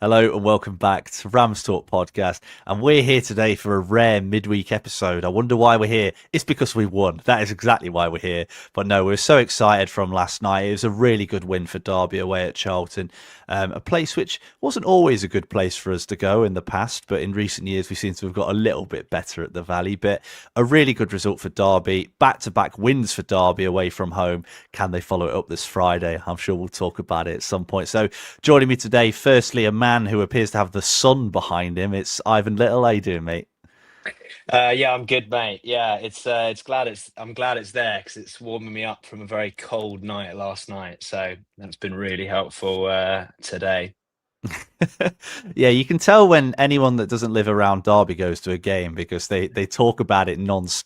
Hello and welcome back to Rams Talk Podcast. And we're here today for a rare midweek episode. I wonder why we're here. It's because we won. That is exactly why we're here. But no, we're so excited from last night. It was a really good win for Derby away at Charlton. A place which wasn't always a good place for us to go in the past, but in recent years we seem to have got a little bit better at the Valley. But a really good result for Derby. Back-to-back wins for Derby away from home. Can they follow it up this Friday? I'm sure we'll talk about it at some point. So joining me today, firstly, a man who appears to have the sun behind him. It's Ivan Little. How you doing, mate? Yeah, I'm good, mate. Yeah, I'm glad it's there because it's warming me up from a very cold night last night. So that's been really helpful today. Yeah, you can tell when anyone that doesn't live around Derby goes to a game because they talk about it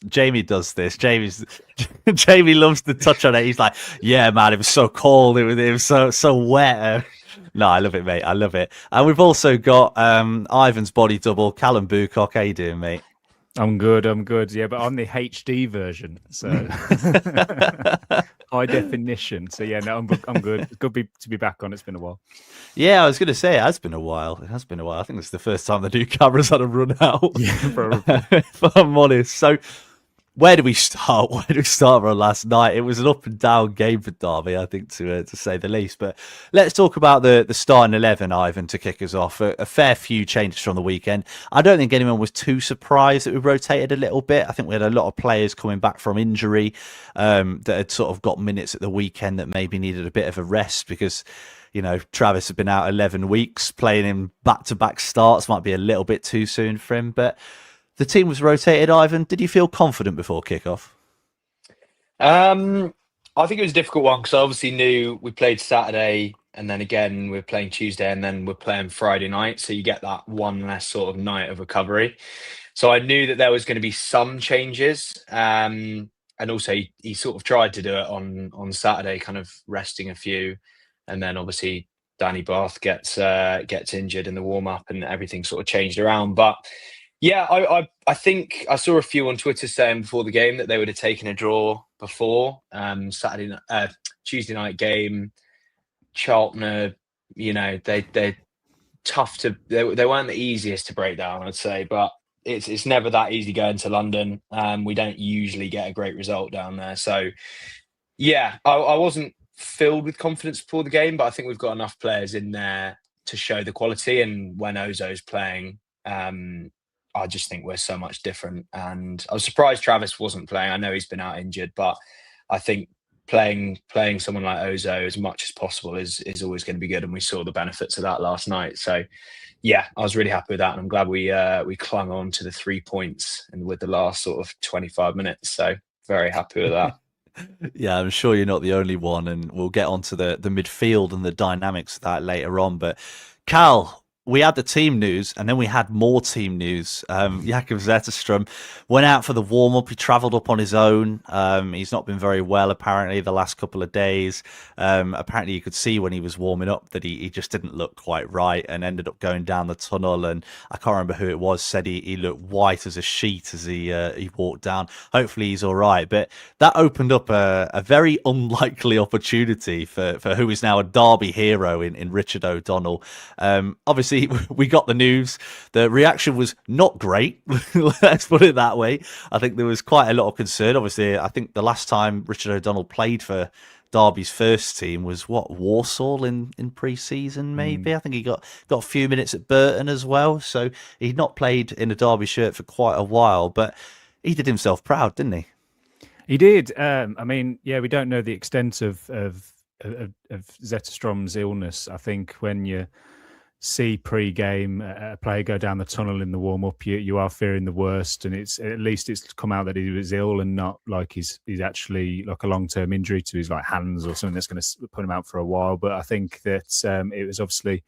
Jamie does this. Jamie loves to touch on it. He's like, "Yeah, man, it was so cold. It was so wet." No, I love it, mate. I love it. And we've also got Ivan's body double, Callum Boocock. How you doing, mate? I'm good. Yeah, but I'm the HD version, so high definition. So yeah, no, I'm good. It's good to be back on. It's been a while. Yeah, I was going to say it has been a while. It has been a while. I think it's the first time the new camera's had a run out. Yeah, probably. If I'm honest. So where do we start? Where do we start from last night? It was an up and down game for Derby, I think, to say the least. But let's talk about the starting 11, Ivan, to kick us off. A fair few changes from the weekend. I don't think anyone was too surprised that we rotated a little bit. I think we had a lot of players coming back from injury that had sort of got minutes at the weekend that maybe needed a bit of a rest because, you know, Travis had been out 11 weeks. Playing him back-to-back starts might be a little bit too soon for him, but the team was rotated. Ivan, did you feel confident before kickoff? I think it was a difficult one because I obviously knew we played Saturday and then again we're playing Tuesday and then we're playing Friday night. So you get that one less sort of night of recovery. So I knew that there was going to be some changes. And also he sort of tried to do it on Saturday, kind of resting a few. And then obviously Danny Bath gets injured in the warm-up and everything sort of changed around. But yeah, I think I saw a few on Twitter saying before the game that they would have taken a draw before Tuesday night game. Charlton, they're tough to. They weren't the easiest to break down, I'd say, but it's never that easy going to London. We don't usually get a great result down there, so yeah, I wasn't filled with confidence before the game, but I think we've got enough players in there to show the quality. And when Ozo's playing, I just think we're so much different. And I was surprised Travis wasn't playing. I know he's been out injured, but I think playing someone like Ozo as much as possible is always going to be good. And we saw the benefits of that last night. So yeah, I was really happy with that. And I'm glad we clung on to the 3 points and with the last sort of 25 minutes. So very happy with that. Yeah, I'm sure you're not the only one, and we'll get onto the midfield and the dynamics of that later on. But Cal, we had the team news, and then we had more team news. Jakob Zetterstrom went out for the warm-up. He travelled up on his own. He's not been very well, apparently, the last couple of days. Apparently, you could see when he was warming up that he just didn't look quite right and ended up going down the tunnel. And I can't remember who it was, said he looked white as a sheet as he walked down. Hopefully, he's all right. But that opened up a very unlikely opportunity for who is now a Derby hero in Richard O'Donnell. Obviously, we got the news. The reaction was not great. Let's put it that way. I think there was quite a lot of concern. Obviously, I think the last time Richard O'Donnell played for Derby's first team was Walsall in pre-season, maybe. I think he got a few minutes at Burton as well. So he'd not played in a Derby shirt for quite a while, but he did himself proud, didn't he? He did. I mean, yeah, we don't know the extent of Zetterstrom's illness. I think when you see pre-game a player go down the tunnel in the warm-up, you are fearing the worst, and it's at least it's come out that he was ill and not like he's actually like a long-term injury to his like hands or something that's going to put him out for a while. But I think that it was obviously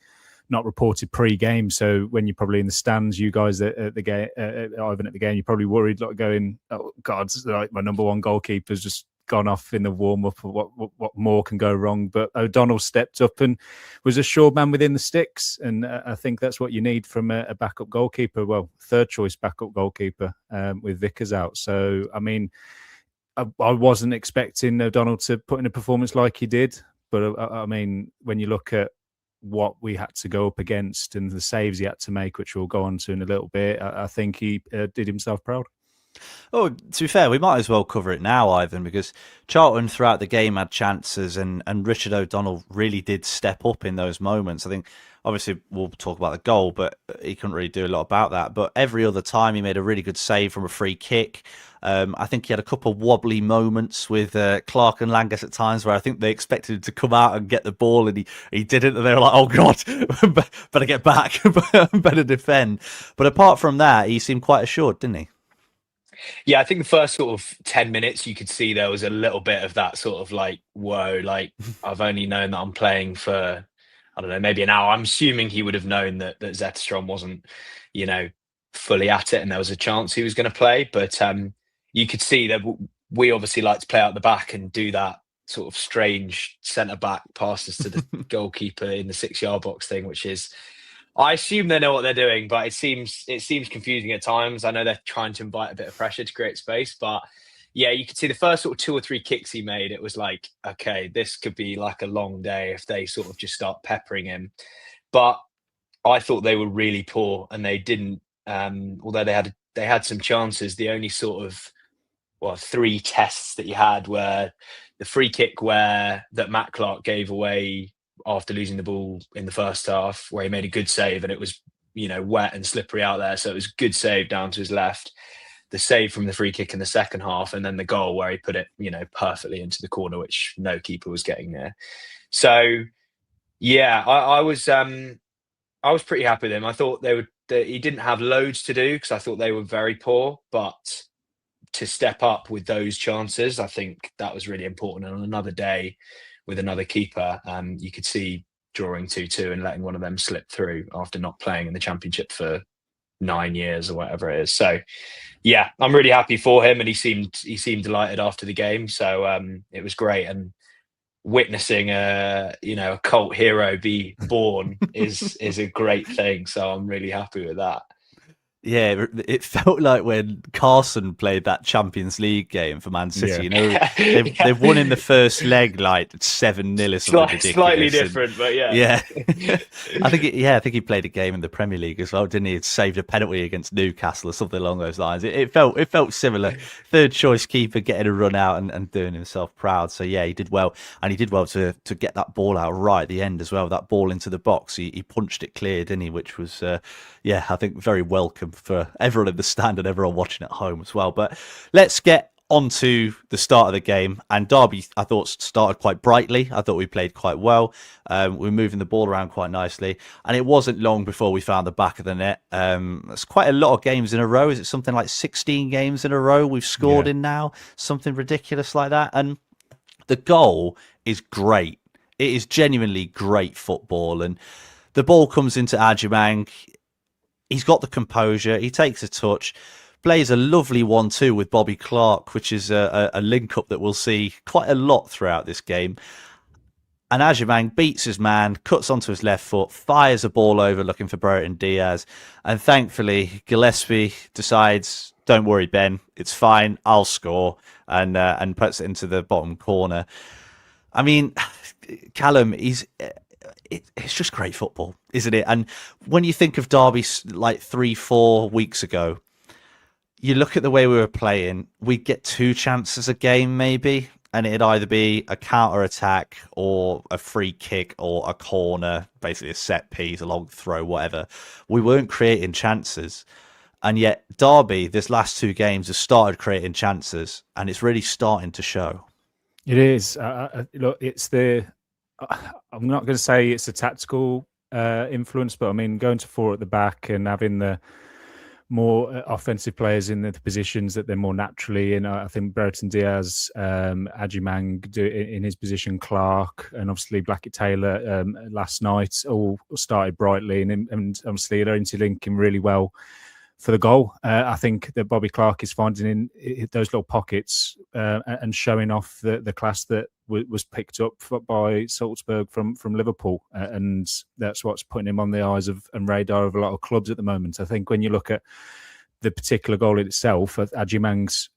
not reported pre-game, so when you're probably in the stands, you guys at the game, Ivan at the game, you're probably worried, like going, "Oh God, like my number one goalkeeper's just gone off in the warm-up. What more can go wrong?" But O'Donnell stepped up and was a sure man within the sticks, and I think that's what you need from a backup goalkeeper. Well, third choice backup goalkeeper with Vickers out. So I mean, I wasn't expecting O'Donnell to put in a performance like he did, but I mean, when you look at what we had to go up against and the saves he had to make, which we'll go on to in a little bit, I think he did himself proud. Oh, to be fair, we might as well cover it now, Ivan, because Charlton throughout the game had chances, and Richard O'Donnell really did step up in those moments. I think, obviously, we'll talk about the goal, but he couldn't really do a lot about that. But every other time, he made a really good save from a free kick. I think he had a couple of wobbly moments with Clark and Langas at times where I think they expected him to come out and get the ball, and he didn't. And they were like, "Oh God, better get back, better defend." But apart from that, he seemed quite assured, didn't he? Yeah, I think the first sort of 10 minutes, you could see there was a little bit of that sort of like, whoa, like I've only known that I'm playing for, I don't know, maybe an hour. I'm assuming he would have known that Zetterstrom wasn't, fully at it and there was a chance he was going to play. But you could see that we obviously like to play out the back and do that sort of strange centre-back passes to the goalkeeper in the 6-yard box thing, which is, I assume they know what they're doing, but it seems confusing at times. I know they're trying to invite a bit of pressure to create space, but yeah, you could see the first sort of 2 or 3 kicks he made. It was like, okay, this could be like a long day if they sort of just start peppering him. But I thought they were really poor, and they didn't. Although they had some chances, the only sort of 3 tests that you had were the free kick that Matt Clark gave away after losing the ball in the first half, where he made a good save, and it was, wet and slippery out there. So it was a good save down to his left. The save from the free kick in the second half, and then the goal where he put it, perfectly into the corner, which no keeper was getting there. So yeah, I was pretty happy with him. I thought he didn't have loads to do because I thought they were very poor, but to step up with those chances, I think that was really important. And on another day, with another keeper, you could see drawing 2-2 and letting one of them slip through after not playing in the Championship for 9 years or whatever it is. So, yeah, I'm really happy for him, and he seemed delighted after the game. So it was great, and witnessing a cult hero be born is a great thing. So I'm really happy with that. Yeah, it felt like when Carson played that Champions League game for Man City. Yeah. They've won in the first leg like 7-0 or something ridiculous. Slightly different, but yeah. I think he played a game in the Premier League as well, didn't he? He'd saved a penalty against Newcastle or something along those lines. It felt similar. Third choice keeper getting a run out and doing himself proud. So yeah, he did well, and he did well to get that ball out right at the end as well. That ball into the box, he punched it clear, didn't he? Which was I think very welcome for everyone in the stand and everyone watching at home as well. But let's get onto the start of the game. And Derby, I thought, started quite brightly. I thought we played quite well. We were moving the ball around quite nicely. And it wasn't long before we found the back of the net. It's quite a lot of games in a row. Is it something like 16 games in a row we've scored in now? Something ridiculous like that. And the goal is great. It is genuinely great football. And the ball comes into Adjumang. He's got the composure. He takes a touch, plays a lovely 1-2 with Bobby Clark, which is a link-up that we'll see quite a lot throughout this game. And Adjumang beats his man, cuts onto his left foot, fires a ball over looking for Brereton Diaz. And thankfully, Gillespie decides, don't worry, Ben, it's fine, I'll score, and puts it into the bottom corner. I mean, Callum, it's just great football, isn't it? And when you think of Derby like 3-4 weeks ago, you look at the way we were playing, we'd get 2 chances a game maybe, and it'd either be a counter-attack or a free kick or a corner, basically a set piece, a long throw, whatever. We weren't creating chances. And yet Derby, this last 2 games, has started creating chances, and it's really starting to show. It is. Look, it's I'm not going to say it's a tactical influence, but I mean, going to 4 at the back and having the more offensive players in the positions that they're more naturally in. I think Brereton Diaz, Adjumang in his position, Clark, and obviously Blackett Taylor last night all started brightly, and obviously they're interlinking really well for the goal. I think that Bobby Clark is finding in those little pockets and showing off the class that was picked up by Salzburg from Liverpool. And that's what's putting him on the eyes of and radar of a lot of clubs at the moment. I think when you look at the particular goal itself, Adjumang's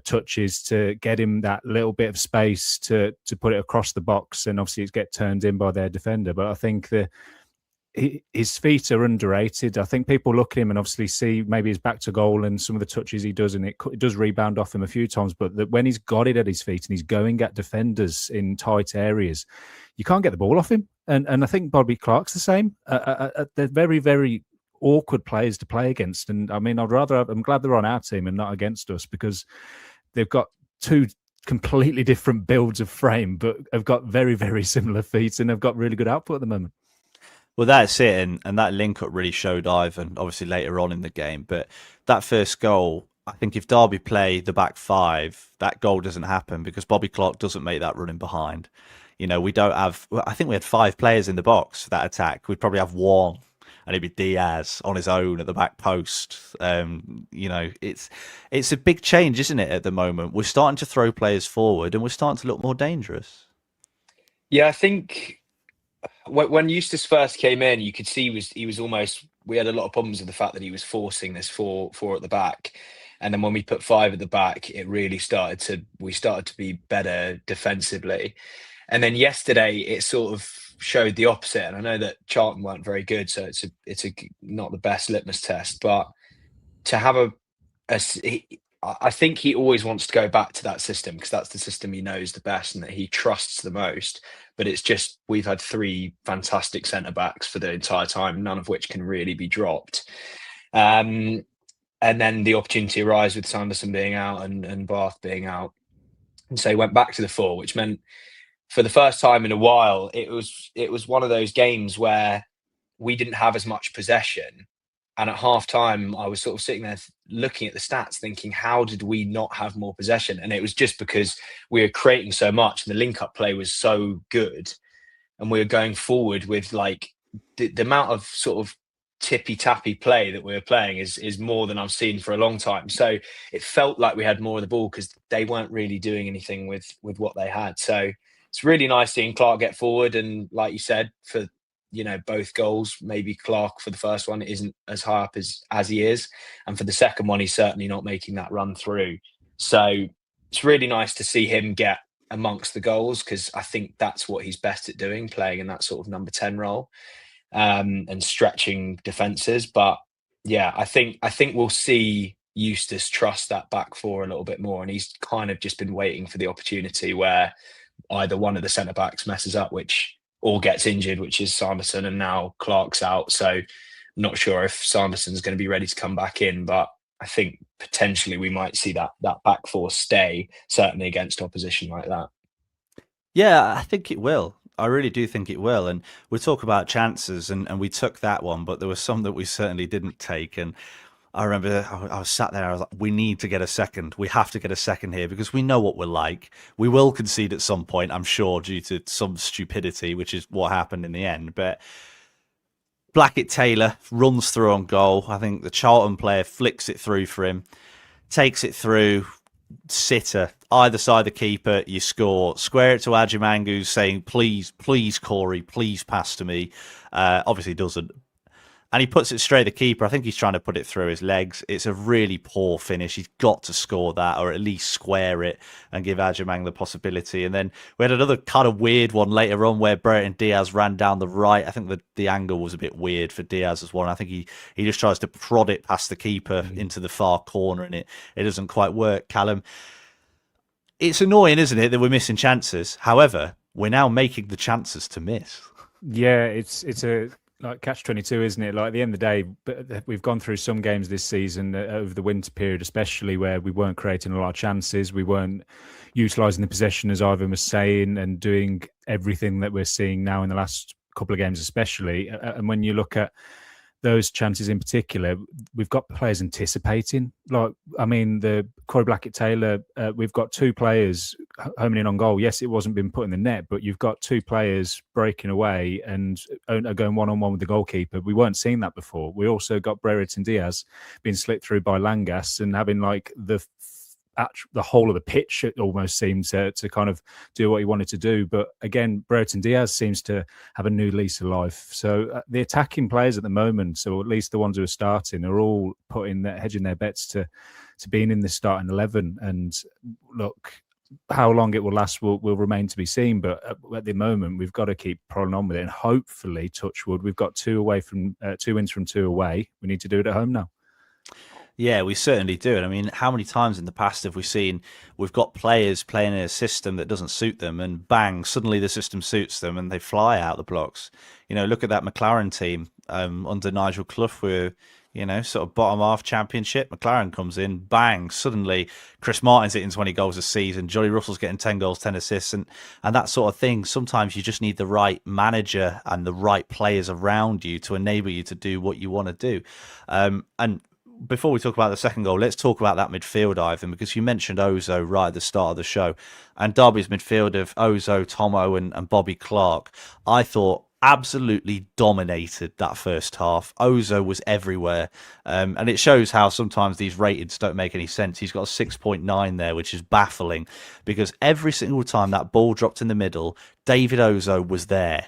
touches to get him that little bit of space to put it across the box, and obviously it get turned in by their defender. But I think his feet are underrated. I think people look at him and obviously see maybe his back to goal and some of the touches he does, and it does rebound off him a few times. But when he's got it at his feet and he's going at defenders in tight areas, you can't get the ball off him. And I think Bobby Clark's the same. They're very, very awkward players to play against. And I mean, I'm glad they're on our team and not against us, because they've got two completely different builds of frame, but have got very, very similar feet and have got really good output at the moment. Well, that's it, and that link-up really showed Ivan, obviously later on in the game. But that first goal, I think if Derby play the back five, that goal doesn't happen because Bobby Clark doesn't make that running behind. You know, we don't have... I think we had 5 players in the box for that attack. We'd probably have one, and it'd be Diaz on his own at the back post. You know, it's a big change, isn't it, at the moment? We're starting to throw players forward, and we're starting to look more dangerous. Yeah, I think... When Eustace first came in, you could see he was almost. We had a lot of problems with the fact that he was forcing this four at the back, and then when we put 5 at the back, it really we started to be better defensively. And then yesterday, it sort of showed the opposite. And I know that Charlton weren't very good, so it's not the best litmus test. But to have I think he always wants to go back to that system because that's the system he knows the best and that he trusts the most. But it's just we've had 3 fantastic centre backs for the entire time, none of which can really be dropped. And then the opportunity arose with Sanderson being out and Bath being out, and so he went back to the 4, which meant for the first time in a while it was one of those games where we didn't have as much possession. And at half time, I was sort of sitting there looking at the stats thinking, how did we not have more possession? And it was just because we were creating so much and the link-up play was so good. And we were going forward with like the amount of sort of tippy-tappy play that we were playing is more than I've seen for a long time. So it felt like we had more of the ball because they weren't really doing anything with what they had. So it's really nice seeing Clark get forward. And like you said, for both goals, maybe Clark for the first one isn't as high up as he is, and for the second one he's certainly not making that run through. So it's really nice to see him get amongst the goals because I think that's what he's best at doing, playing in that sort of number 10 role and stretching defences. But yeah, I think we'll see Eustace trust that back 4 a little bit more, and he's kind of just been waiting for the opportunity where either one of the centre backs messes up, or gets injured, which is Sanderson, and now Clark's out. So I'm not sure if Sanderson's going to be ready to come back in, but I think potentially we might see that back 4 stay, certainly against opposition like that. Yeah, I think it will. I really do think it will. And we talk about chances, and we took that one, but there were some that we certainly didn't take. And I remember I was sat there, I was like, we need to get a second. We have to get a second here because we know what we're like. We will concede at some point, I'm sure, due to some stupidity, which is what happened in the end. But Blackett-Taylor runs through on goal. I think the Charlton player flicks it through for him, takes it through, sitter, either side of the keeper, you score. Square it to Ajimangu saying, please, Corey, please pass to me. Obviously doesn't. And he puts it straight at the keeper. I think he's trying to put it through his legs. It's a really poor finish. He's got to score that, or at least square it and give Ajimang the possibility. And then we had another kind of weird one later on where Brereton Diaz ran down the right. I think the angle was a bit weird for Diaz as well. I think he just tries to prod it past the keeper into the far corner, and it doesn't quite work. Callum, it's annoying, isn't it, that we're missing chances? However, we're now making the chances to miss. Yeah, it's a like catch-22, isn't it? Like at the end of the day, we've gone through some games this season over the winter period, especially where we weren't creating a lot of chances. We weren't utilising the possession, as Ivan was saying, and doing everything that we're seeing now in the last couple of games, especially. And when you look at those chances in particular, we've got players anticipating. Like, I mean, the Corey Blackett-Taylor, we've got 2 players homing in on goal. Yes, it wasn't been put in the net, but you've got 2 players breaking away and are going one-on-one with the goalkeeper. We weren't seeing that before. We also got Brereton Diaz being slipped through by Langas and having like the the whole of the pitch almost seemed to kind of do what he wanted to do. But again, Brereton Diaz seems to have a new lease of life. So the attacking players at the moment, so at least the ones who are starting, are all hedging their bets to being in the starting 11. And look, how long it will last will remain to be seen. But at the moment, we've got to keep plodding on with it. And hopefully, touch wood, we've got 2 wins from 2 away. We need to do it at home now. Yeah, we certainly do. And I mean, how many times in the past have we seen we've got players playing in a system that doesn't suit them, and bang, suddenly the system suits them and they fly out the blocks. Look at that McLaren team under Nigel Clough, where sort of bottom half championship. McLaren comes in, bang, suddenly Chris Martin's hitting 20 goals a season, Johnny Russell's getting 10 goals, 10 assists, and that sort of thing. Sometimes you just need the right manager and the right players around you to enable you to do what you want to do. And before we talk about the second goal, let's talk about that midfield, Ivan, because you mentioned Ozo right at the start of the show. And Derby's midfield of Ozo, Tomo and Bobby Clark, I thought absolutely dominated that first half. Ozo was everywhere. And it shows how sometimes these ratings don't make any sense. He's got a 6.9 there, which is baffling, because every single time that ball dropped in the middle, David Ozo was there.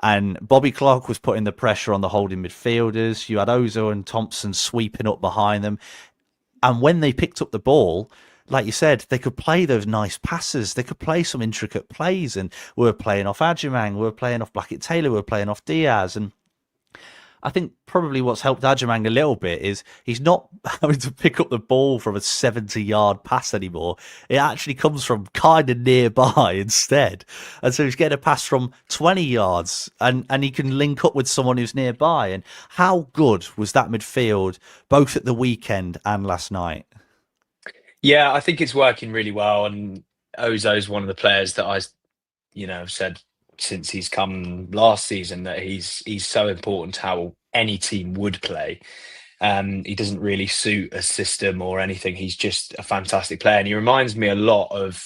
And Bobby Clark was putting the pressure on the holding midfielders. You had Ozo and Thompson sweeping up behind them. And when they picked up the ball, like you said, they could play those nice passes. They could play some intricate plays. And we were playing off Adjumang. We were playing off Blackett-Taylor. We were playing off Diaz. And I think probably what's helped Adjumang a little bit is he's not having to pick up the ball from a 70-yard pass anymore. It actually comes from kind of nearby instead. And so he's getting a pass from 20 yards and he can link up with someone who's nearby. And how good was that midfield, both at the weekend and last night? Yeah, I think it's working really well. And Ozo's one of the players that I've said since he's come last season that he's so important to how any team would play. He doesn't really suit a system or anything. He's just a fantastic player, and he reminds me a lot of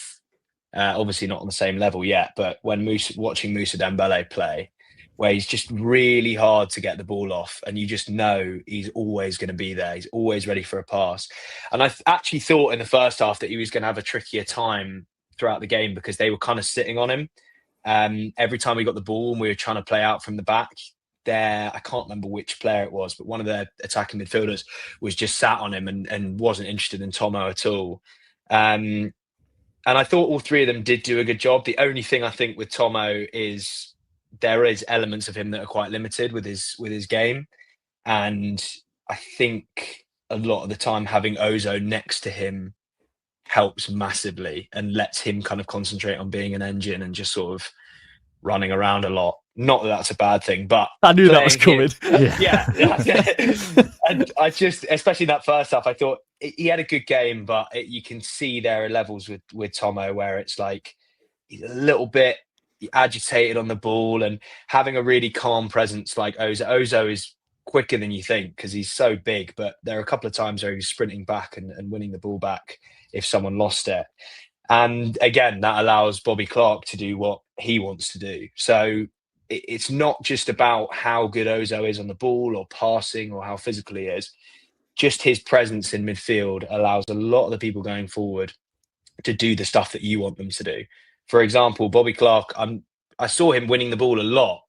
obviously not on the same level yet, but when watching Moussa Dembele play, where he's just really hard to get the ball off, and you just know he's always going to be there. He's always ready for a pass. And I actually thought in the first half that he was going to have a trickier time throughout the game because they were kind of sitting on him. Every time we got the ball and we were trying to play out from the back there, I can't remember which player it was, but one of the attacking midfielders was just sat on him and wasn't interested in Tomo at all. And I thought all 3 of them did do a good job. The only thing I think with Tomo is there is elements of him that are quite limited with his game. And I think a lot of the time having Ozo next to him helps massively and lets him kind of concentrate on being an engine and just sort of running around a lot. Not that that's a bad thing, but I knew that was coming. Yeah. And I just, especially that first half, I thought he had a good game, but you can see there are levels with Tomo where it's like he's a little bit agitated on the ball, and having a really calm presence like Ozo. Ozo is quicker than you think because he's so big, but there are a couple of times where he's sprinting back and winning the ball back if someone lost it. And again, that allows Bobby Clark to do what he wants to do. So it's not just about how good Ozo is on the ball or passing or how physical he is. Just his presence in midfield allows a lot of the people going forward to do the stuff that you want them to do. For example, Bobby Clark, I saw him winning the ball a lot,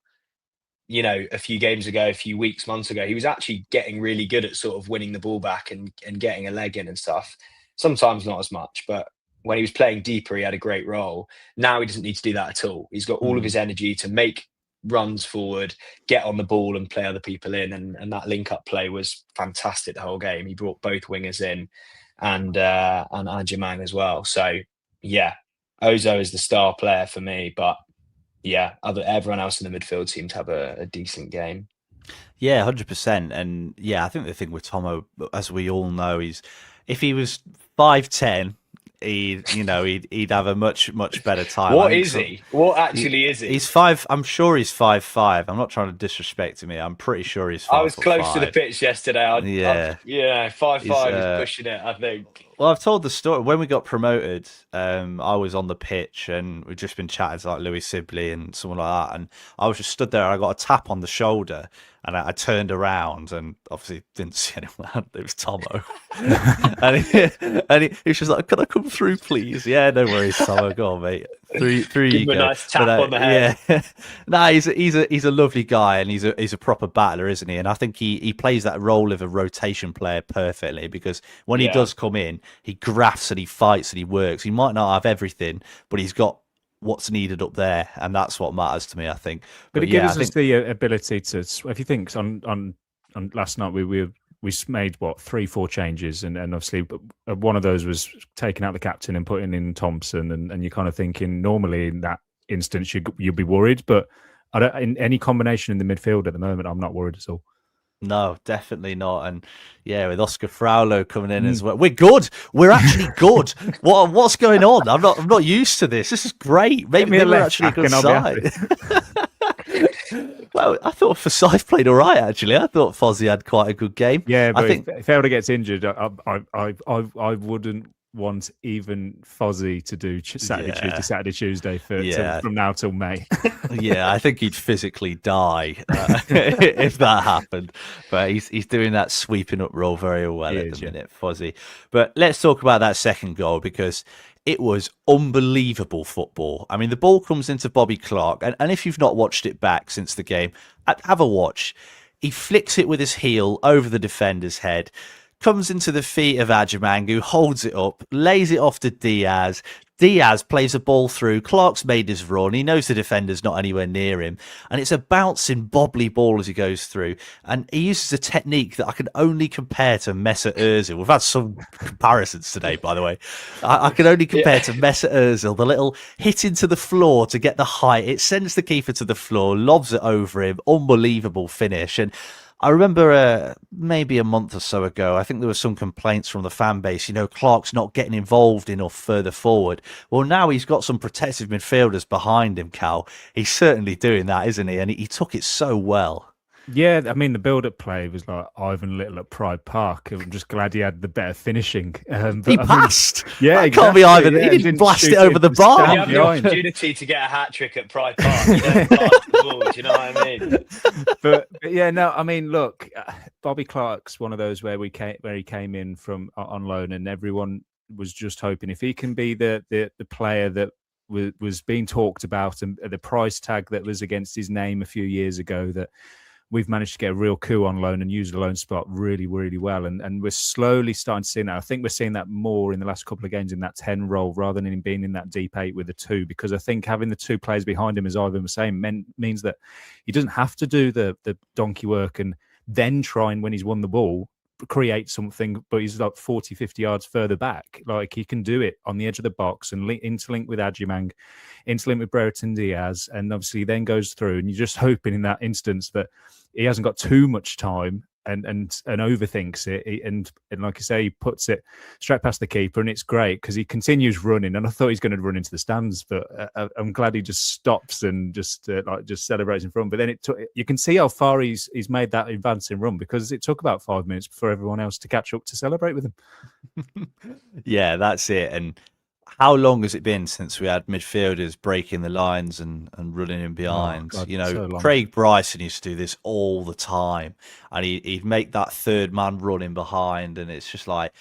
a few games ago, a few weeks, months ago. He was actually getting really good at sort of winning the ball back and getting a leg in and stuff. Sometimes not as much, but when he was playing deeper, he had a great role. Now he doesn't need to do that at all. He's got all of his energy to make runs forward, get on the ball and play other people in. And that link-up play was fantastic the whole game. He brought both wingers in and Adjumang as well. So, yeah, Ozo is the star player for me. But, yeah, everyone else in the midfield seemed to have a decent game. Yeah, 100%. And, yeah, I think the thing with Tomo, as we all know, if he was 5'10", he'd have a much better time. What is he? What actually is he? He's 5. I'm sure he's 5'5". I'm not trying to disrespect him here. I'm pretty sure he's 5'5". I was close to the pitch yesterday. 5'5" is pushing it, I think. Well, I've told the story. When we got promoted, I was on the pitch and we'd just been chatting to like Louis Sibley and someone like that. And I was just stood there and I got a tap on the shoulder and I turned around and obviously didn't see anyone. It was Tomo. and he was just like, "Can I come through, please?" "Yeah, no worries, Tomo. Go on, mate. Through Give you him a go." nice tap on the head. Yeah. No, he's a lovely guy and he's a proper battler, isn't he? And I think he plays that role of a rotation player perfectly because when he does come in, he grafts and he fights and he works. He might not have everything, but he's got what's needed up there, and that's what matters to me, I think. But it gives us the ability to. If you think on last night, we made 3-4 changes, and obviously one of those was taking out the captain and putting in Thompson, and you're kind of thinking normally in that instance you'd be worried, but in any combination in the midfield at the moment, I'm not worried at all. No, definitely not. And yeah, with Oscar Fraulo coming in as well, we're good. We're actually good. What's going on? I'm not used to this. This is great. Maybe we're actually a good side. Well, I thought Forsyth played all right. Actually, I thought Fozzie had quite a good game. Yeah, but I think if Elder gets injured, I wouldn't want even Fozzie to do Saturday, Tuesday from now till May. Yeah, I think he'd physically die if that happened. But he's doing that sweeping up role very well at the minute, Fozzie. But let's talk about that second goal because it was unbelievable football. I mean, the ball comes into Bobby Clark, and if you've not watched it back since the game, have a watch. He flicks it with his heel over the defender's head, comes into the feet of Ajimang, who holds it up, lays it off to Diaz. Diaz plays a ball through. Clark's made his run. He knows the defender's not anywhere near him. And it's a bouncing, bobbly ball as he goes through. And he uses a technique that I can only compare to Mesut Ozil. We've had some comparisons today, by the way. I can only compare to Mesut Ozil, the little hit into the floor to get the height. It sends the keeper to the floor, lobs it over him. Unbelievable finish. And I remember maybe a month or so ago, I think there were some complaints from the fan base, Clark's not getting involved enough further forward. Well, now he's got some protective midfielders behind him, Cal. He's certainly doing that, isn't he? And he took it so well. Yeah, I mean, the build-up play was like Ivan Little at Pride Park. I'm just glad he had the better finishing. He passed. Yeah, exactly. Can't be Ivan. Yeah, he didn't blast it over the bar. You have the opportunity to get a hat-trick at Pride Park. You don't pass the ball, do you know what I mean? But yeah, no, I mean, look, Bobby Clark's one of those where he came in from on loan, and everyone was just hoping if he can be the player that was being talked about and the price tag that was against his name a few years ago, that we've managed to get a real coup on loan and use the loan spot really, really well. And we're slowly starting to see that. I think we're seeing that more in the last couple of games in that 10 role rather than him being in that deep 8 with the 2, because I think having the 2 players behind him, as Ivan was saying, means that he doesn't have to do the donkey work and then try and, when he's won the ball, create something, but he's like 40, 50 yards further back. Like, he can do it on the edge of the box and interlink with Ajimang, interlink with Brereton Diaz, and obviously then goes through, and you're just hoping in that instance that he hasn't got too much time and overthinks it. And like I say, he puts it straight past the keeper, and it's great because he continues running. And I thought he's going to run into the stands, but I'm glad he just stops and just celebrates in front. But then you can see how far he's made that advancing run, because it took about 5 minutes for everyone else to catch up to celebrate with him. Yeah, that's it. And how long has it been since we had midfielders breaking the lines and running in behind? Oh, God, so Craig Bryson used to do this all the time, and he'd make that third man run in behind, and it's just like,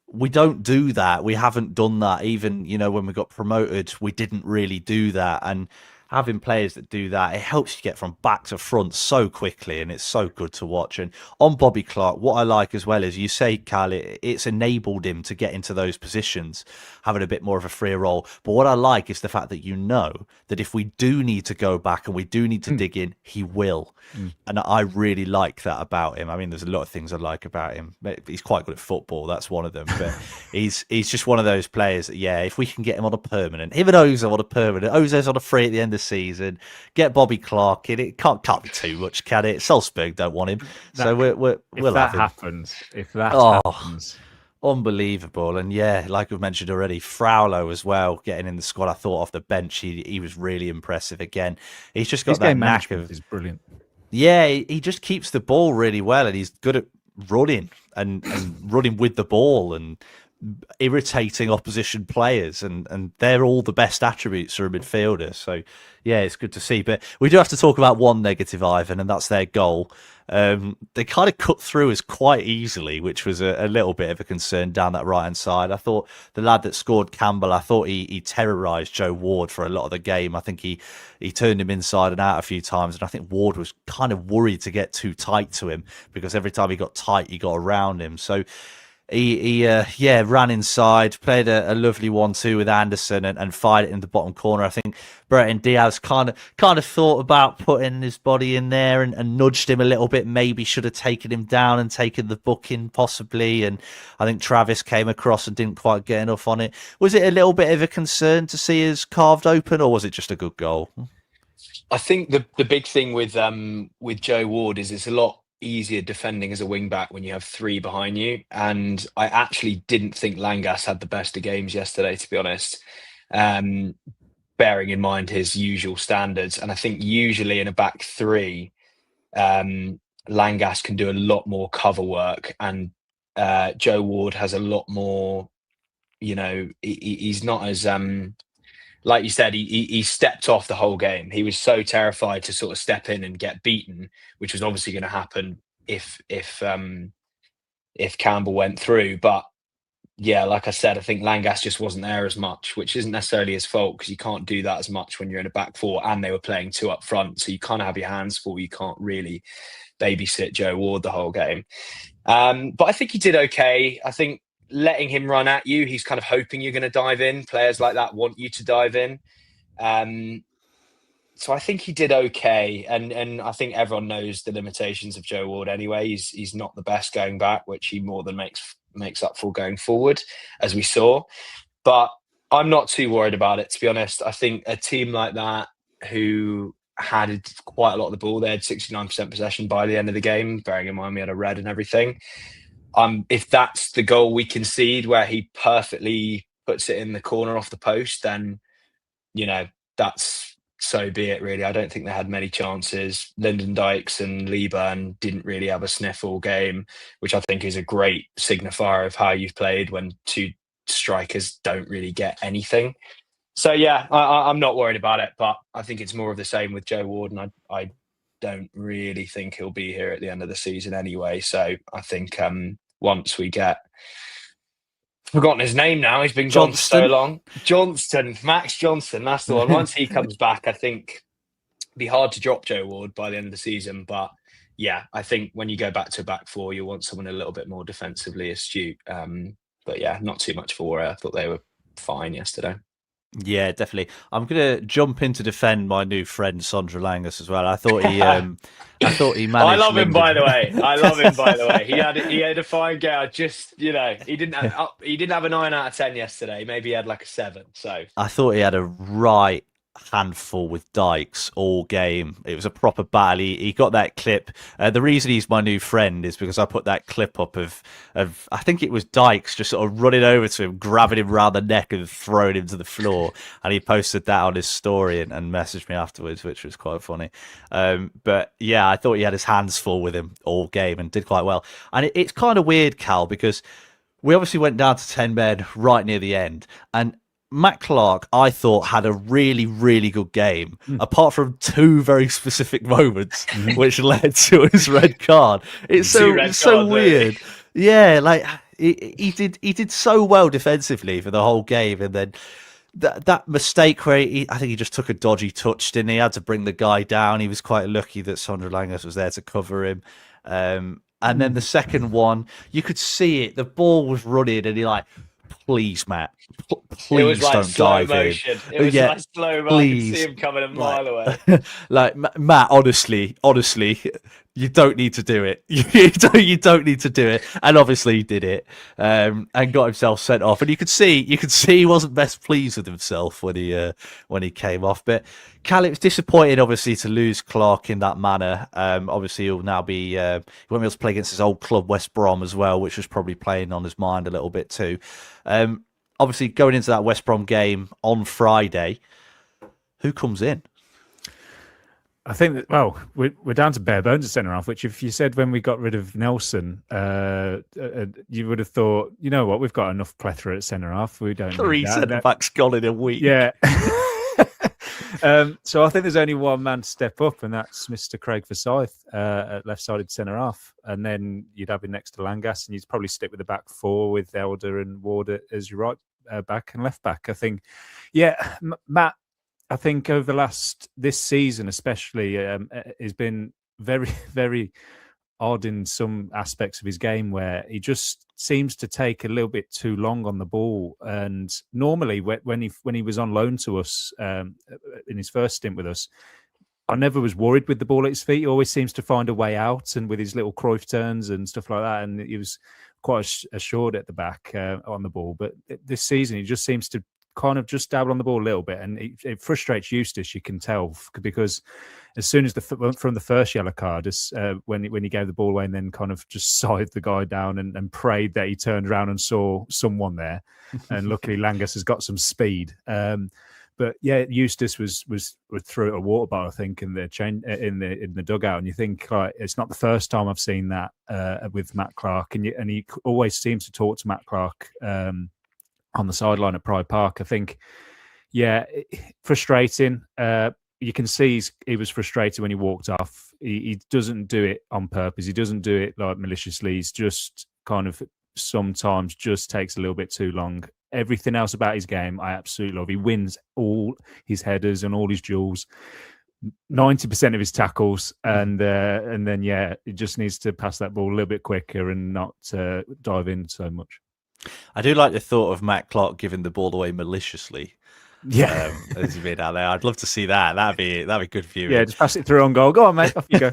we don't do that. We haven't done that. Even, when we got promoted, we didn't really do that. And having players that do that, it helps you get from back to front so quickly, and it's so good to watch. And on Bobby Clark, what I like as well is, you say, Cal, it's enabled him to get into those positions, having a bit more of a freer role. But what I like is the fact that that if we do need to go back and we do need to dig in, he will. And I really like that about him. I mean, there's a lot of things I like about him. He's quite good at football. That's one of them. But he's just one of those players that, if we can get him on a permanent, him and Ozil on a permanent, Ozil's on a free at the end of the season, get Bobby Clark in, it can't be too much, can it? Salzburg don't want him. So we'll have him. If that happens. Unbelievable. And like we've mentioned already, Fraulo as well, getting in the squad. I thought off the bench he was really impressive again. He's just got that knack of... He's brilliant. Yeah, he just keeps the ball really well, and he's good at running and running with the ball and irritating opposition players, and they're all the best attributes for a midfielder. So yeah, it's good to see. But we do have to talk about one negative, Ivan, and that's their goal. They kind of cut through us quite easily, which was a little bit of a concern down that right hand side. I thought the lad that scored, Campbell, I thought he terrorised Joe Ward for a lot of the game. I think he turned him inside and out a few times, and I think Ward was kind of worried to get too tight to him, because every time he got tight, he got around him. So he ran inside, played a lovely 1-2 with Anderson, and fired it in the bottom corner. I think Brereton Diaz kind of thought about putting his body in there and nudged him a little bit. Maybe should have taken him down and taken the booking possibly. And I think Travis came across and didn't quite get enough on it. Was it a little bit of a concern to see us carved open, or was it just a good goal? I think the big thing with Joe Ward is it's a lot easier defending as a wing back when you have three behind you. And I actually didn't think Langas had the best of games yesterday, to be honest, bearing in mind his usual standards. And I think usually in a back three, Langas can do a lot more cover work, and Joe Ward has a lot more, he's not as like you said, he stepped off the whole game. He was so terrified to sort of step in and get beaten, which was obviously going to happen if Campbell went through. But yeah, like I said, I think Langas just wasn't there as much, which isn't necessarily his fault, because you can't do that as much when you're in a back four, and they were playing two up front, so you kind of have your hands full. You can't really babysit Joe Ward the whole game. But I think he did okay. I think letting him run at you, he's kind of hoping you're going to dive in. Players like that want you to dive in. So I think he did okay. And I think everyone knows the limitations of Joe Ward anyway. He's not the best going back, which he more than makes up for going forward, as we saw. But I'm not too worried about it, to be honest. I think a team like that, who had quite a lot of the ball, they had 69% possession by the end of the game, bearing in mind we had a red and everything. If that's the goal we concede, where he perfectly puts it in the corner off the post, then, that's so be it, really. I don't think they had many chances. Lyndon Dykes and Leeburn didn't really have a sniff all game, which I think is a great signifier of how you've played when two strikers don't really get anything. So, yeah, I'm not worried about it, but I think it's more of the same with Joe Ward, and I don't really think he'll be here at the end of the season anyway. So I think once we get, forgotten his name now, he's been gone so long. Max Johnston, that's the one. Once he comes back, I think it'd be hard to drop Joe Ward by the end of the season. But yeah, I think when you go back to back four, you want someone a little bit more defensively astute. But yeah, not too much for worry. I thought they were fine yesterday. Yeah, definitely. I'm gonna jump in to defend my new friend Sondra Langus as well. I thought he managed. I love him, by the way. He had a fine game. I just, he didn't have a 9 out of 10 yesterday. Maybe he had like a 7. So I thought he had a right handful with Dykes all game. It was a proper battle. He got that clip. The reason he's my new friend is because I put that clip up of I think it was Dykes just sort of running over to him, grabbing him round the neck and throwing him to the floor, and he posted that on his story and messaged me afterwards, which was quite funny. But yeah, I thought he had his hands full with him all game and did quite well. And it's kind of weird, Cal, because we obviously went down to 10 men right near the end, and Matt Clark, I thought, had a really, really good game, apart from 2 very specific moments, which led to his red card. It's so weird. Yeah, like he did so well defensively for the whole game, and then that mistake where I think he just took a dodgy touch, didn't he? Had to bring the guy down. He was quite lucky that Sondra Langus was there to cover him. And then the second one, you could see it. The ball was running, and he please, Matt, please don't dive in. It was like slow motion. I could see him coming a mile away. Matt, honestly, you don't need to do it. You don't need to do it. And obviously he did it, and got himself sent off. And you could see he wasn't best pleased with himself when he came off. But Cal, it was disappointing, obviously, to lose Clark in that manner. Obviously, he'll now be he won't be able to play against his old club, West Brom, as well, which was probably playing on his mind a little bit too. Obviously, going into that West Brom game on Friday, who comes in? I think that, well, we're down to bare bones at centre half, which if you said when we got rid of Nelson, you would have thought, you know what, we've got enough plethora at centre half. We don't Three need that. centre backs gone in a week. Yeah. So I think there's only one man to step up, and that's Mr. Craig Forsyth at left-sided centre half. And then you'd have him next to Langas, and you'd probably stick with the back four with Elder and Ward as your right back and left back. I think, yeah, Matt. I think over this season especially, has been very, very odd in some aspects of his game where he just seems to take a little bit too long on the ball. And normally when he was on loan to us in his first stint with us, I never was worried with the ball at his feet. He always seems to find a way out, and with his little Cruyff turns and stuff like that. And he was quite assured at the back on the ball. But this season, he just seems to kind of just dabble on the ball a little bit, and it frustrates Eustace, you can tell, because as soon as from the first yellow card, when he gave the ball away and then kind of just scythed the guy down and prayed that he turned around and saw someone there, and luckily Langas has got some speed. But yeah, Eustace was through a water bottle, I think, in the dugout, and you think, like, it's not the first time I've seen that with Matt Clark, and he always seems to talk to Matt Clark on the sideline at Pride Park. I think, yeah, frustrating. You can see he was frustrated when he walked off. He doesn't do it on purpose. He doesn't do it like maliciously. He's just kind of sometimes just takes a little bit too long. Everything else about his game, I absolutely love. He wins all his headers and all his duels, 90% of his tackles, and then yeah, he just needs to pass that ball a little bit quicker and not dive in so much. I do like the thought of Matt Clark giving the ball away maliciously. Yeah, as you've been out there, I'd love to see that. That'd be good viewing. Yeah, just pass it through on goal. Go on, mate. Off you go.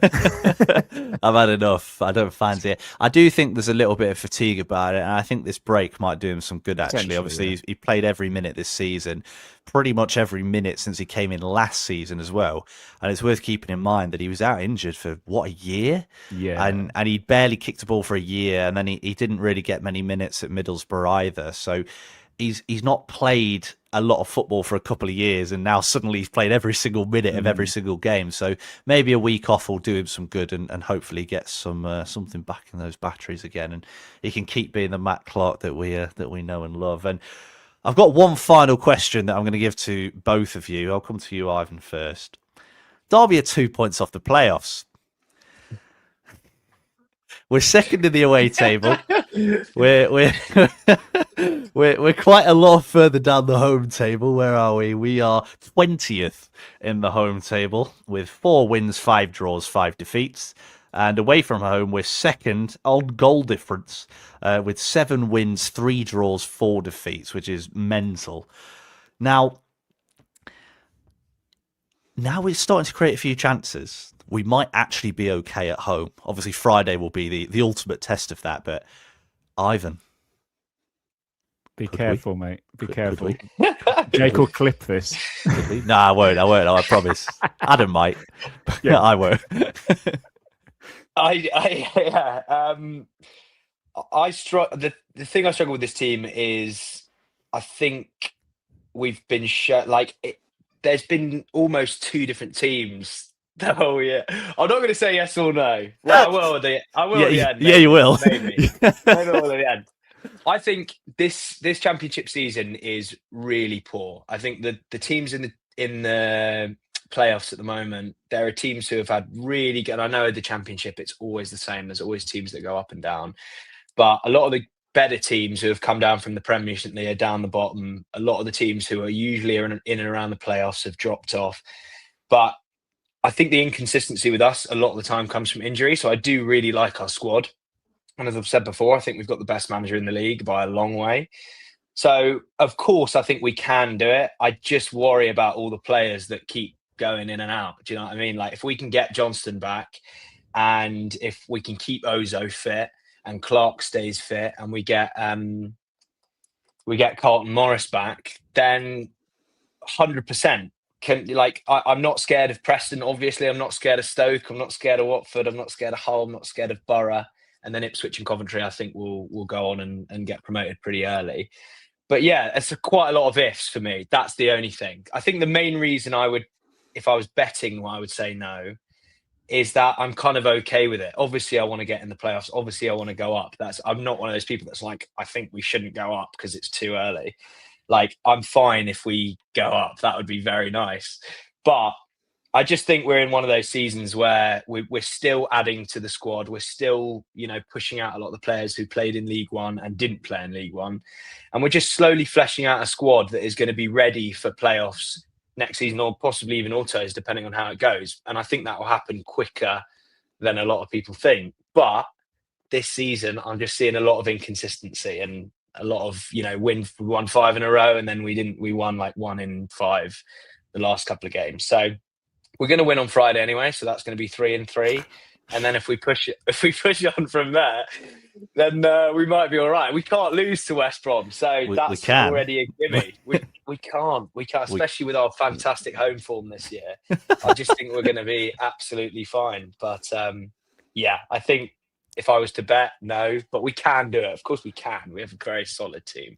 I've had enough. I don't fancy it. I do think there's a little bit of fatigue about it, and I think this break might do him some good. Actually, obviously, yeah. He played every minute this season, pretty much every minute since he came in last season as well. And it's worth keeping in mind that he was out injured for a year. Yeah, and he barely kicked a ball for a year, and then he didn't really get many minutes at Middlesbrough either. So he's not played a lot of football for a couple of years, and now suddenly he's played every single minute of every single game. So maybe a week off will do him some good, and hopefully get something back in those batteries again, and he can keep being the Matt Clark that we know and love. And I've got one final question that I'm going to give to both of you. I'll come to you, Ivan, first. Derby are 2 points off the playoffs. We're second in the away table. We're quite a lot further down the home table. Where are we? We are 20th in the home table with 4 wins, 5 draws, 5 defeats. And away from home, we're second on goal difference with 7 wins, 3 draws, 4 defeats, which is mental. Now we're starting to create a few chances. We might actually be okay at home. Obviously, Friday will be the ultimate test of that. But Ivan, be careful, mate. Be careful. Jake will clip this. No, I won't. I promise. Adam might. Yeah, I won't. The thing I struggle with this team is I think we've been there's been almost 2 different teams. Oh yeah, I'm not going to say yes or no. Well, I will at the end. Yeah, you will. Maybe I will at the end. I think this championship season is really poor. I think the teams in the playoffs at the moment, there are teams who have had really good. I know the championship, it's always the same. There's always teams that go up and down, but a lot of the better teams who have come down from the Premier recently are down the bottom. A lot of the teams who are usually in and around the playoffs have dropped off, but I think the inconsistency with us a lot of the time comes from injury. So I do really like our squad. And as I've said before, I think we've got the best manager in the league by a long way. So, of course, I think we can do it. I just worry about all the players that keep going in and out. Do you know what I mean? Like, if we can get Johnston back, and if we can keep Ozo fit and Clark stays fit, and we get Carlton Morris back, then 100%. I'm not scared of Preston, obviously. I'm not scared of Stoke. I'm not scared of Watford. I'm not scared of Hull. I'm not scared of Borough. And then Ipswich and Coventry, I think, will go on and get promoted pretty early. But yeah, it's quite a lot of ifs for me. That's the only thing. I think the main reason I would if I was betting, I would say no. Is that I'm kind of okay with it. Obviously, I want to get in the playoffs. Obviously, I want to go up. I'm not one of those people that's like, I think we shouldn't go up because it's too early. Like, I'm fine if we go up. That would be very nice. But I just think we're in one of those seasons where we're still adding to the squad. We're still, pushing out a lot of the players who played in League One and didn't play in League One. And we're just slowly fleshing out a squad that is going to be ready for playoffs next season, or possibly even autos, depending on how it goes. And I think that will happen quicker than a lot of people think. But this season, I'm just seeing a lot of inconsistency and a lot of, we won 5 in a row, and then we won like 1 in 5 the last couple of games. So we're going to win on Friday anyway. So that's going to be 3 and 3. And then if we push on from there, then we might be all right. We can't lose to West Brom, so that's already a gimme. We can't, especially with our fantastic home form this year. I just think we're going to be absolutely fine. But I think if I was to bet, no, but we can do it. Of course we can. We have a very solid team.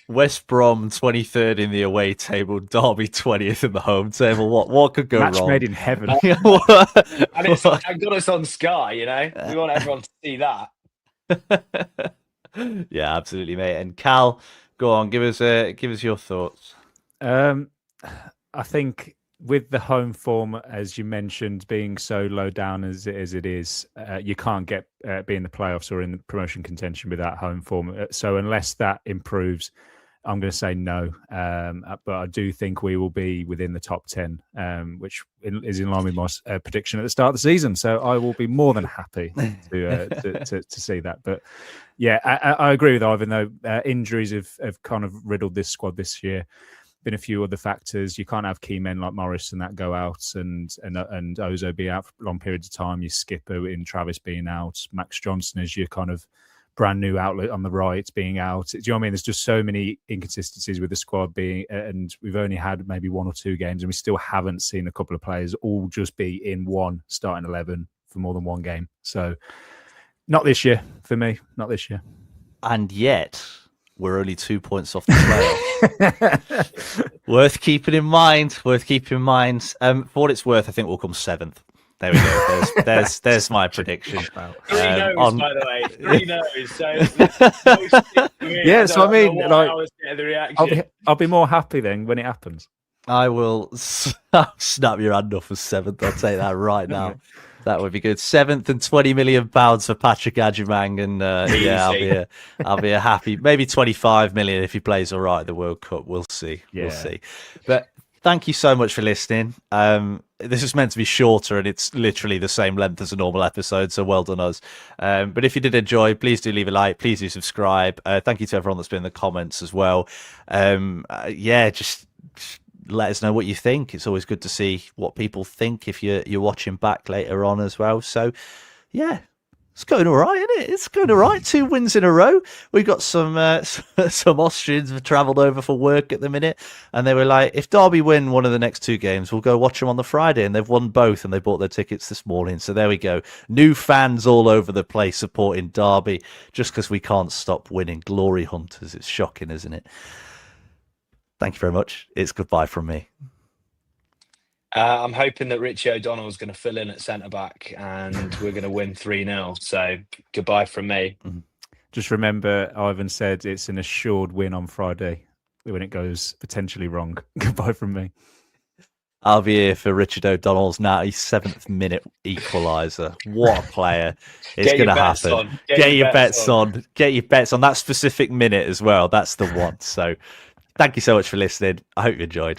West Brom 23rd in the away table, Derby 20th in the home table. What could go wrong? Match made in heaven. And I got us on Sky, We want everyone to see that. Yeah, absolutely, mate. And Cal, go on, give us your thoughts. I think with the home form, as you mentioned, being so low down as it is, you can't be in the playoffs or in the promotion contention without home form. So unless that improves, I'm going to say no. But I do think we will be within the top 10, which is in line with my prediction at the start of the season. So I will be more than happy to see that. But yeah, I agree with Ivan, though. Injuries have kind of riddled this squad this year. Been a few other factors. You can't have key men like Morris and that go out and Ozo be out for long periods of time. Your skipper in Travis being out. Max Johnson is your kind of brand new outlet on the right being out. Do you know what I mean? There's just so many inconsistencies with the squad and we've only had maybe 1 or 2 games, and we still haven't seen a couple of players all just be in one starting 11 for more than one game. So not this year for me. Not this year. And yet we're only 2 points off the playoff. Worth keeping in mind. For what it's worth, I think we'll come 7th. There we go. There's my prediction. 3 no's, by the way. 3 no's. So yeah, so I mean, like, I was getting the reaction. I'll be more happy then when it happens. I will snap your hand off for 7th. I'll take that right now. That would be good. 7th and £20 million for Patrick Agyemang, and I'll be a happy. Maybe 25 million if he plays all right at the World Cup. We'll see. Yeah. We'll see. But thank you so much for listening. This is meant to be shorter, and it's literally the same length as a normal episode, so well done us. But if you did enjoy, please do leave a like. Please do subscribe. Thank you to everyone that's been in the comments as well. Just let us know what you think. It's always good to see what people think if you're watching back later on as well. So, yeah. It's going all right, isn't it? It's going all right. 2 wins in a row. We've got some Austrians have travelled over for work at the minute, and they were like, if Derby win one of the next 2 games, we'll go watch them on the Friday, and they've won both, and they bought their tickets this morning. So there we go. New fans all over the place supporting Derby just because we can't stop winning. Glory hunters. It's shocking, isn't it? Thank you very much. It's goodbye from me. I'm hoping that Richie O'Donnell is going to fill in at centre-back and we're going to win 3-0. So goodbye from me. Just remember, Ivan said it's an assured win on Friday when it goes potentially wrong. Goodbye from me. I'll be here for Richard O'Donnell's 97th minute equaliser. What a player. It's going to happen. Get your bets on. Get your bets on that specific minute as well. That's the one. So thank you so much for listening. I hope you enjoyed.